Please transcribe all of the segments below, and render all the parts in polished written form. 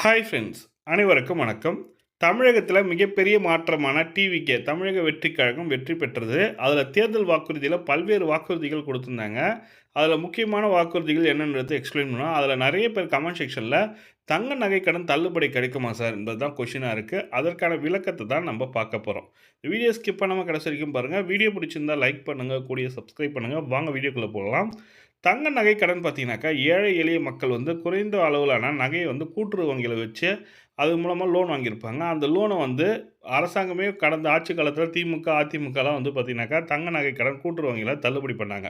Hi friends, அனைவருக்கும் வணக்கம். தமிழகத்தில மிகப்பெரிய மாற்றமான டிவிகே தமிழக வெற்றிக் கழகம் வெற்றி பெற்றது. அதில தேர்தல் வாக்குறுதியில பல்வேறு வாக்குறுதிகள் குடுத்திருந்தாங்க. அதில முக்கியமான வாக்குறுதிகள் என்னன்றத எக்ஸ்ப்ளைன் பண்ணுவோம். அதில நெறைய பேர் கமெண்ட் செக்ஷன்ல தங்க நகை கடன் தள்ளுபடி கிடைக்குமா சார்? என்பது தான் கொஸ்டினா இருக்கு. அதற்கான விளக்கத்த தான் நம்ம பார்க்க போறோம். வீடியோ ஸ்கிப் பண்ணாம கடைசி வரைக்கும் பாருங்க. வீடியோ பிடிச்சிருந்தா லைக் பண்ணுங்க, கூடயே சப்ஸ்கிரைப் பண்ணுங்க. வாங்க வீடியோக்குள்ள போகலாம். தங்க நகை கடன் பார்த்தீங்கன்னாக்கா, ஏழை எளிய மக்கள் வந்து குறைந்த அளவிலான நகைய வந்து கூட்டுறவு வங்கியில வச்சு, அது மூலமா லோன் வாங்கியிருப்பாங்க. அந்த லோன வந்து அரசாங்கமே கடந்த ஆட்சி காலத்தில திமுக, அதிமுகலாம் வந்து பார்த்தீங்கன்னாக்கா, தங்க நகை கடன் கூட்டுறவு வங்கியில தள்ளுபடி பண்ணாங்க.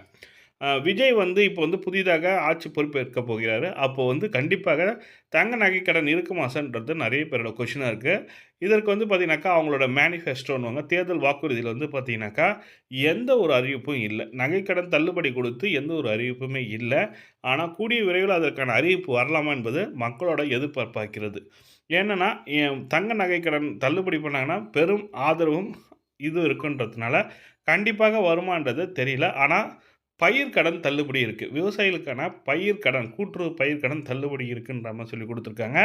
விஜய் வந்து இப்போ வந்து புதிதாக ஆட்சி பொறுப்பேற்க போகிறாரு. அப்போ வந்து கண்டிப்பாக தங்க நகை கடன் இருக்குமா சார்ன்றது நெறைய பேரோட கொஸ்டினா இருக்கு. இதற்கு வந்து பார்த்தீங்கன்னாக்கா, அவங்களோட மேனிஃபெஸ்டோன்னுவாங்க. தேர்தல் வாக்குறுதியில வந்து பார்த்தீங்கன்னாக்கா, எந்த ஒரு அறிவிப்பும் இல்ல. நகைக்கடன் தள்ளுபடி கொடுத்து எந்த ஒரு அறிவிப்புமே இல்ல. ஆனா, கூடிய விரைவில அதற்கான அறிவிப்பு வரலாமா என்பது மக்களோட எதிர்பார்ப்பா இருக்கிறது. ஏன்னன்னா, தங்க நகை கடன் தள்ளுபடி பண்ணாங்கன்னா, பெரும் ஆதரவும் இது இருக்குன்றதுனால, கண்டிப்பாக வருமான்றது தெரியல. ஆனா, பயிர் கடன் தள்ளுபடி இருக்கு. விவசாயிகளுக்கான பயிர் கடன், கூட்டுறவு பயிர் கடன் தள்ளுபடி இருக்குன்ற மாரி சொல்லிக் குடுத்துருக்காங்க.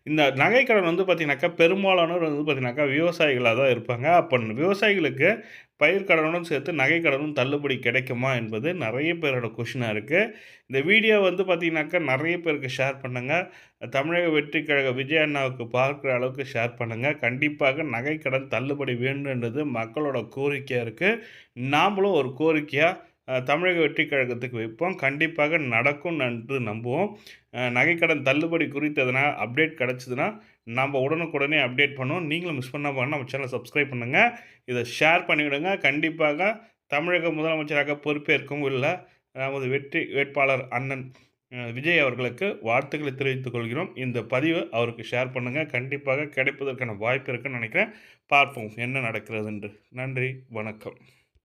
இந்த நகை கடன் வந்து பார்த்தீங்கன்னாக்கா, பெரும்பாலானோர் வந்து பார்த்தீங்கன்னாக்கா, விவசாயிகளா தான் இருப்பாங்க. அப்ப விவசாயிகளுக்கு பயிர் கடனுடன் சேர்த்து நகை கடனும் தள்ளுபடி கிடைக்குமா என்பது நெறைய பேரோட கொஸ்டினா இருக்கு. இந்த வீடியோ வந்து பார்த்தீங்கன்னாக்கா, நெறைய பேருக்கு ஷேர் பண்ணுங்க. தமிழக வெற்றிக் கழக விஜய் அண்ணாவுக்கு பார்க்குற அளவுக்கு ஷேர் பண்ணுங்க. கண்டிப்பாக நகை கடன் தள்ளுபடி வேண்டும்ன்றது மக்களோட கோரிக்கையா இருக்கு. நாமளும் ஒரு கோரிக்கையா தமிழக வெற்றிக் கழகத்துக்கு வைப்போம். கண்டிப்பாக நடக்கும் என்று நம்புவோம். நகைக்கடன் தள்ளுபடி குறித்து எதனா அப்டேட் கிடைச்சதுன்னா, நம்ப உடனுக்குடனே அப்டேட் பண்ணுவோம். நீங்களும் மிஸ் பண்ணாம நம்ம சேனல சப்ஸ்கிரைப் பண்ணுங்க. இத ஷேர் பண்ணிவிடுங்க. கண்டிப்பாக தமிழக முதலமைச்சராக பொறுப்பேற்கவும் உள்ள நமது வெற்றி வேட்பாளர் அண்ணன் விஜய் அவர்களுக்கு வாழ்த்துக்களை தெரிவித்துக் கொள்கிறோம். இந்த பதிவ அவருக்கு ஷேர் பண்ணுங்க. கண்டிப்பாக கிடைப்பதற்கான வாய்ப்பு இருக்குன்னு நெனைக்கிறேன். பார்ப்போம் என்ன நடக்கிறது என்று. நன்றி, வணக்கம்.